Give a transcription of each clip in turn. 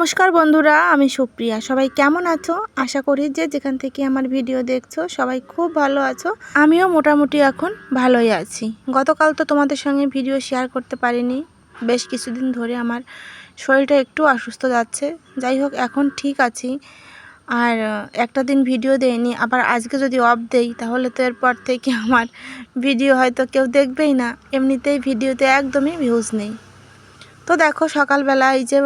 নমস্কার বন্ধুরা, আমি সুপ্রিয়া। সবাই কেমন আছো? আশা করি যে যেখান থেকে আমার ভিডিও দেখছো সবাই খুব ভালো আছো। আমিও মোটামুটি এখন ভালোই আছি। গতকাল তো তোমাদের সঙ্গে ভিডিও শেয়ার করতে পারিনি, বেশ কিছুদিন ধরে আমার শরীরটা একটু অসুস্থ যাচ্ছে। যাই হোক, এখন ঠিক আছি। আর একটা দিন ভিডিও দেইনি, আবার আজকে যদি অফ দেই তাহলে তো এরপর থেকে আমার ভিডিও হয়তো কেউ দেখবেই না। এমনিতেই ভিডিওতে একদমই ভিউজ নেই। তো দেখো, সকালবেলা এই যে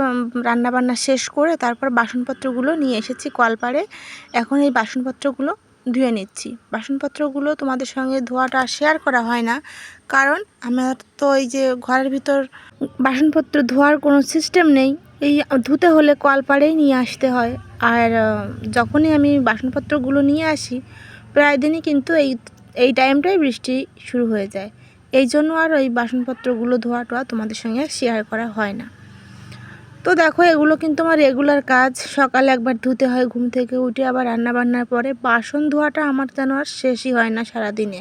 রান্নাবান্না শেষ করে তারপর বাসনপত্রগুলো নিয়ে এসেছি কলপাড়ে। এখন এই বাসনপত্রগুলো ধুয়ে নিচ্ছি। বাসনপত্রগুলো তোমাদের সঙ্গে ধোয়াটা শেয়ার করা হয় না, কারণ আমার তো এই যে ঘরের ভিতর বাসনপত্র ধোয়ার কোনো সিস্টেম নেই। এই ধুতে হলে কলপাড়েই নিয়ে আসতে হয়। আর যখনই আমি বাসনপত্রগুলো নিয়ে আসি প্রায় দিনই কিন্তু এই টাইমটাই বৃষ্টি শুরু হয়ে যায়। এই জন্য আর ওই বাসনপত্রগুলো ধোয়াটা তোমাদের সঙ্গে শেয়ার করা হয় না। তো দেখো, এগুলো কিন্তু আমার রেগুলার কাজ। সকালে একবার ধুতে হয় ঘুম থেকে উঠে, আবার রান্নাবান্নার পরে বাসন ধোয়াটা আমার যেন আর শেষই হয় না সারাদিনে।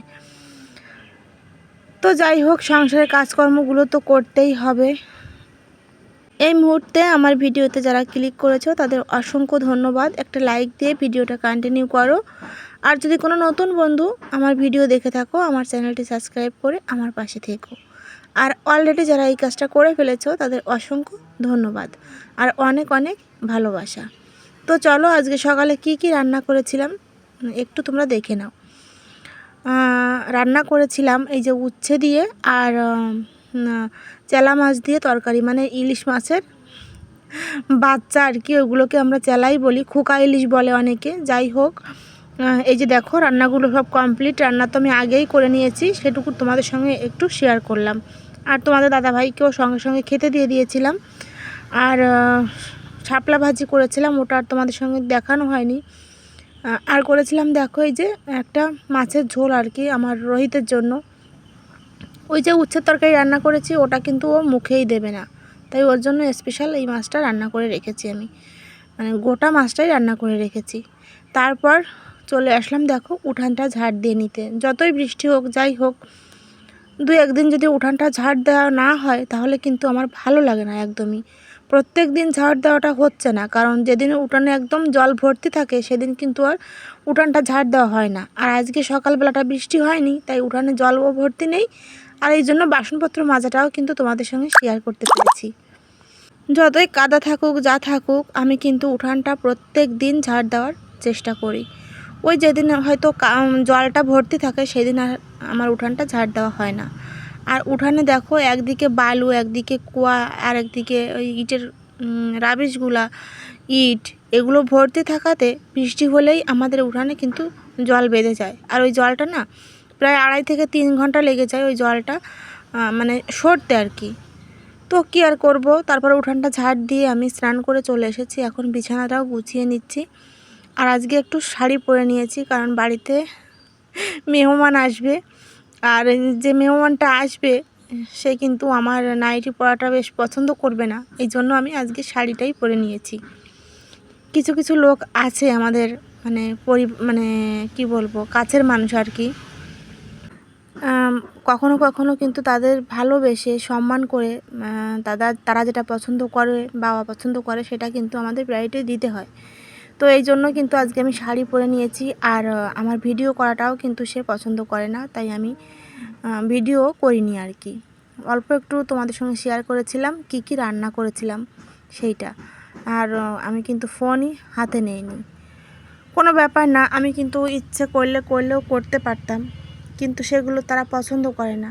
তো যাই হোক, সংসারের কাজকর্মগুলো তো করতেই হবে। এই মুহূর্তে আমার ভিডিওতে যারা ক্লিক করেছো তাদের অসংখ্য ধন্যবাদ। একটা লাইক দিয়ে ভিডিওটা কন্টিনিউ করো। আর যদি কোনো নতুন বন্ধু আমার ভিডিও দেখে থাকো, আমার চ্যানেলটি সাবস্ক্রাইব করে আমার পাশে থেকো। আর অলরেডি যারা এই কাজটা করে ফেলেছো তাদের অসংখ্য ধন্যবাদ আর অনেক অনেক ভালোবাসা। তো চলো, আজকে সকালে কি কি রান্না করেছিলাম একটু তোমরা দেখে নাও। রান্না করেছিলাম এই যে উচ্ছে দিয়ে আর চেলা মাছ দিয়ে তরকারি, মানে ইলিশ মাছের বাচ্চা আর কি, ওগুলোকে আমরা চেলাই বলি, খোকা ইলিশ বলে অনেকে। যাই হোক, এই যে দেখো রান্নাগুলো সব কমপ্লিট। রান্না তো আমি আগেই করে নিয়েছি, সেটুকু তোমাদের সঙ্গে একটু শেয়ার করলাম। আর তোমাদের দাদাভাইকেও সঙ্গে সঙ্গে খেতে দিয়ে দিয়েছিলাম। আর শাপলা ভাজি করেছিলাম, ওটা আর তোমাদের সঙ্গে দেখানো হয়নি। আর করেছিলাম দেখো এই যে একটা মাছের ঝোল আর কি, আমার রোহিতের জন্য। ওই যে উচ্ছের তরকারি রান্না করেছি ওটা কিন্তু ও মুখেই দেবে না, তাই ওর জন্য স্পেশাল এই মাছটা রান্না করে রেখেছি আমি, মানে গোটা মাছটাই রান্না করে রেখেছি। তারপর চলে আসলাম দেখো উঠানটা ঝাড় দিয়ে নিতে। যতই বৃষ্টি হোক যাই হোক, দু একদিন যদি উঠানটা ঝাড় দেওয়া না হয় তাহলে কিন্তু আমার ভালো লাগে না একদমই। প্রত্যেক দিন ঝাড় দেওয়াটা হচ্ছে না, কারণ যেদিন উঠানে একদম জল ভর্তি থাকে সেদিন কিন্তু আর উঠানটা ঝাড় দেওয়া হয় না। আর আজকে সকালবেলাটা বৃষ্টি হয়নি, তাই উঠানে জলও ভর্তি নেই। আর এই জন্য বাসনপত্র মাজাটাও কিন্তু তোমাদের সঙ্গে শেয়ার করতে পেরেছি। যতই কাদা থাকুক যা থাকুক, আমি কিন্তু উঠানটা প্রত্যেক দিন ঝাড় দেওয়ার চেষ্টা করি। ওই যেদিন হয়তো জলটা ভর্তি থাকে সেদিন আর আমার উঠানটা ঝাড় দেওয়া হয় না। আর উঠানে দেখো একদিকে বালু, একদিকে কুয়া, আর একদিকে ওই ইটের রাবিশগুলা, ইট, এগুলো ভর্তি থাকাতে বৃষ্টি হলেই আমাদের উঠানে কিন্তু জল বেঁধে যায়। আর ওই জলটা না প্রায় 2.5 থেকে 3 ঘন্টা লেগে যায় ওই জলটা মানে সরতে আর কি। তো কী আর করব, তারপর উঠানটা ঝাড় দিয়ে আমি স্নান করে চলে এসেছি। এখন বিছানাটাও গুছিয়ে নিচ্ছি। আর আজকে একটু শাড়ি পরে নিয়েছি, কারণ বাড়িতে মেহমান আসবে। আর যে মেহমানটা আসবে সে কিন্তু আমার নাইটি পরাটা বেশ পছন্দ করবে না, এই জন্য আমি আজকে শাড়িটাই পরে নিয়েছি। কিছু কিছু লোক আছে আমাদের, মানে মানে কি বলবো, কাছের মানুষ আর কি, কখনো কখনো কিন্তু তাদের ভালোবেসে সম্মান করে তারা যেটা পছন্দ করে বা অপছন্দ করে সেটা কিন্তু আমাদের বাড়িতে দিতে হয়। তো এই জন্য কিন্তু আজকে আমি শাড়ি পরে নিয়েছি। আর আমার ভিডিও করাটাও কিন্তু সে পছন্দ করে না, তাই আমি ভিডিও করিনি আর কি। অল্প একটু তোমাদের সঙ্গে শেয়ার করেছিলাম কি কি রান্না করেছিলাম সেইটা। আর আমি কিন্তু ফোনই হাতে নেইনি। কোনো ব্যাপার না, আমি কিন্তু ইচ্ছে করলেও করতে পারতাম, কিন্তু সেগুলো তারা পছন্দ করে না।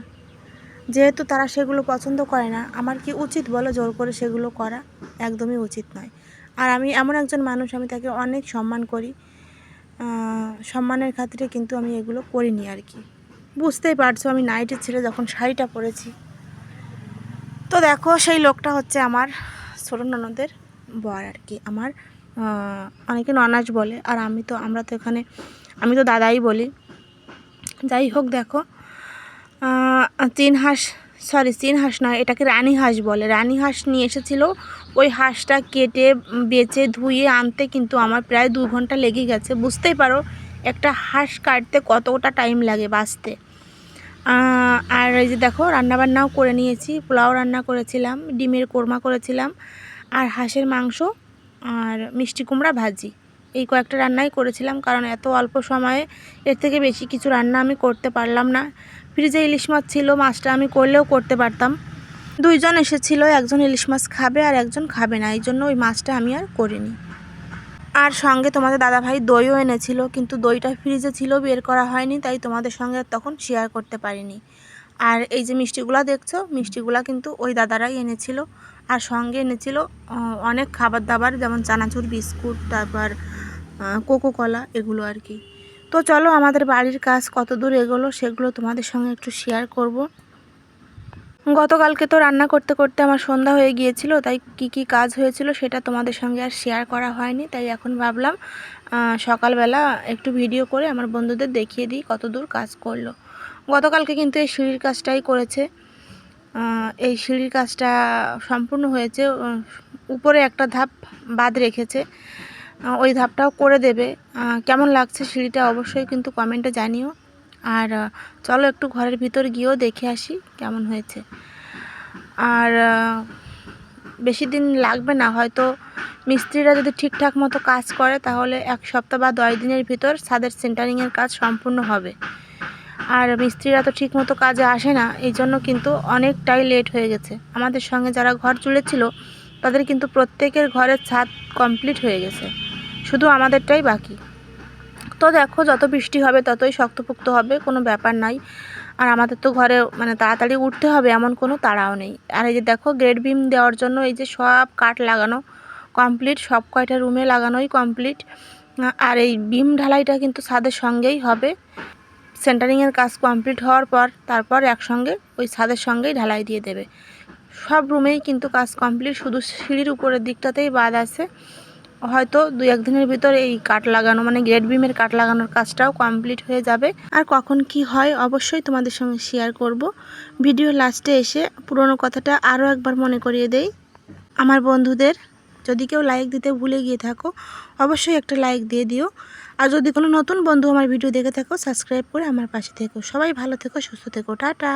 যেহেতু তারা সেগুলো পছন্দ করে না, আমার কি উচিত বলো জোর করে সেগুলো করা? একদমই উচিত নয়। আর আমি এমন একজন মানুষ, আমি তাকে অনেক সম্মান করি, সম্মানের খাতিরে কিন্তু আমি এগুলো করিনি আর কি। বুঝতেই পারছো আমি নাইটি ছেড়ে যখন শাড়িটা পরেছি। তো দেখো, সেই লোকটা হচ্ছে আমার ছোটো ননদের বর আর কি, আমার অনেকে ননাস বলে, আর আমরা তো এখানে আমি তো দাদাই বলি। যাই হোক, দেখো চীন হাঁস নয়, এটাকে রানী হাঁস বলে। রানী হাঁস নিয়ে এসেছিলো। ওই হাঁসটা কেটে বেচে ধুয়ে আনতে কিন্তু আমার প্রায় 2 ঘন্টা লেগে গেছে। বুঝতেই পারো একটা হাঁস কাটতে কতটা টাইম লাগে বাঁচতে। আর এই যে দেখো রান্নাবান্নাও করে নিয়েছি, পোলাও রান্না করেছিলাম, ডিমের কোরমা করেছিলাম, আর হাঁসের মাংস আর মিষ্টি কুমড়া ভাজি, এই কয়েকটা রান্নাই করেছিলাম, কারণ এত অল্প সময়ে এর থেকে বেশি কিছু রান্না আমি করতে পারলাম না। ফ্রিজে ইলিশ মাছ ছিল, মাছটা আমি করলেও করতে পারতাম। 2 জন এসেছিল, একজন ইলিশ মাছ খাবে আর একজন খাবে না, এই জন্য ওই মাছটা আমি আর করিনি। আর সঙ্গে তোমাদের দাদাভাই দইও এনেছিল, কিন্তু দইটা ফ্রিজে ছিল, বের করা হয়নি, তাই তোমাদের সঙ্গে তখন শেয়ার করতে পারিনি। আর এই যে মিষ্টিগুলা দেখছো, মিষ্টিগুলা কিন্তু ওই দাদারাই এনেছিল। আর সঙ্গে এনেছিল অনেক খাবার দাবার, যেমন চানাচুর, বিস্কুট, তারপর কোকো কলা, এগুলো আর কি। তো চলো আমাদের বাড়ির কাজ কত দূর এগোলো সেগুলো তোমাদের সঙ্গে একটু শেয়ার করব। গতকালকে তো রান্না করতে করতে আমার সন্ধ্যা হয়ে গিয়েছিল, তাই কি কাজ হয়েছিল সেটা তোমাদের সঙ্গে আর শেয়ার করা হয়নি। তাই এখন ভাবলাম সকালবেলা একটু ভিডিও করে আমার বন্ধুদের দেখিয়ে দিই কত দূর কাজ করলো। গতকালকে কিন্তু এই সিঁড়ির কাজটাই করেছে। এই সিঁড়ির কাজটা সম্পূর্ণ হয়েছে, উপরে একটা ধাপ বাদ রেখেছে, ওই ধাপটাও করে দেবে। কেমন লাগছে সিঁড়িটা অবশ্যই কিন্তু কমেন্টে জানিও। আর চলো একটু ঘরের ভিতর গিয়েও দেখে আসি কেমন হয়েছে। আর বেশি দিন লাগবে না, হয়তো মিস্ত্রিরা যদি ঠিকঠাক মতো কাজ করে তাহলে 1 সপ্তাহ বা 10 দিনের ভিতর ছাদের সেন্টারিংয়ের কাজ সম্পূর্ণ হবে। আর মিস্ত্রিরা তো ঠিক মতো কাজে আসে না, এই জন্য কিন্তু অনেকটাই লেট হয়ে গেছে। আমাদের সঙ্গে যারা ঘর তুলেছিল তাদের কিন্তু প্রত্যেকের ঘরের ছাদ কমপ্লিট হয়ে গেছে, শুধু আমাদেরটাই বাকি। তো দেখো, যত বৃষ্টি হবে ততই শক্তপোক্ত হবে, কোনো ব্যাপার নাই। আর আমাদের তো ঘরে মানে তাড়াতাড়ি উঠতে হবে এমন কোনো তাড়াও নেই। আর এই যে দেখো, গ্রেড বিম দেওয়ার জন্য এই যে সব কাঠ লাগানো কমপ্লিট, সব কয়টা রুমে লাগানোই কমপ্লিট। আর এই বিম ঢালাইটা কিন্তু ছাদের সঙ্গেই হবে। সেন্টারিংয়ের কাজ কমপ্লিট হওয়ার পর তারপর একসঙ্গে ওই ছাদের সঙ্গেই ঢালাই দিয়ে দেবে। সব রুমেই কিন্তু কাজ কমপ্লিট, শুধু সিঁড়ির উপরের দিকটাতেই বাদ আছে। হয়তো 2-1 দিনের ভিতর এই কাঠ লাগানো মানে গ্রেড বিমের কাঠ লাগানোর কাজটাও কমপ্লিট হয়ে যাবে। আর কখন কি হয় অবশ্যই তোমাদের সঙ্গে শেয়ার করব। ভিডিও লাস্টে এসে পুরনো কথাটা আরও একবার মনে করিয়ে দেই আমার বন্ধুদের। যদি কেউ লাইক দিতে ভুলে গিয়ে থাকো অবশ্যই একটা লাইক দিয়ে দিও। আর যদি কোনো নতুন বন্ধু আমার ভিডিও দেখে থাকো সাবস্ক্রাইব করে আমার পাশে থেকো। সবাই ভালো থেকো, সুস্থ থেকো, টাটা।